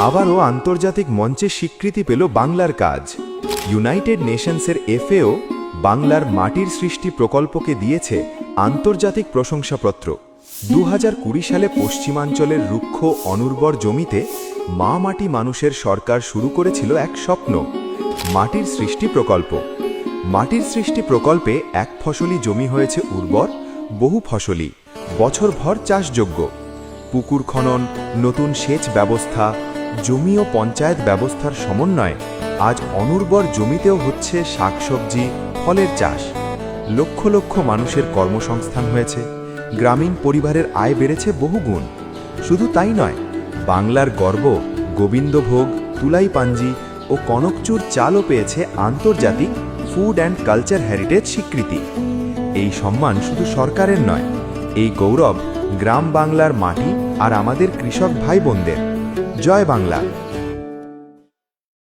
আবারও আন্তর্জাতিক মঞ্চে স্বীকৃতি পেল বাংলার কাজ। ইউনাইটেড নেশনসের FAO বাংলার মাটির সৃষ্টি প্রকল্পকে দিয়েছে আন্তর্জাতিক প্রশংসাপত্র। 2020 সালে পশ্চিমাঞ্চলের রুক্ষ অনুর্বর জমিতে মা মাটি মানুষের সরকার শুরু করেছিল এক স্বপ্ন, মাটির সৃষ্টি প্রকল্প। মাটির সৃষ্টি প্রকল্পে এক ফসলি জমি হয়েছে উর্বর, বহু ফসলি, বছরভর চাষযোগ্য। পুকুর খনন, নতুন সেচ ব্যবস্থা, জমি ও পঞ্চায়েত ব্যবস্থার সমন্বয়ে আজ অনুর্বর জমিতেও হচ্ছে শাকসবজি, ফলের চাষ। লক্ষ লক্ষ মানুষের কর্মসংস্থান হয়েছে, গ্রামীণ পরিবারের আয় বেড়েছে বহুগুণ। শুধু তাই নয়, বাংলার গর্ব গোবিন্দভোগ, তুলাই পাঞ্জি ও কনকচুর চালও পেয়েছে আন্তর্জাতিক ফুড অ্যান্ড কালচার হেরিটেজ স্বীকৃতি। এই সম্মান শুধু সরকারের নয়, এই গৌরব গ্রাম বাংলার মাটি আর আমাদের কৃষক ভাই বোনদের। জয় বাংলা।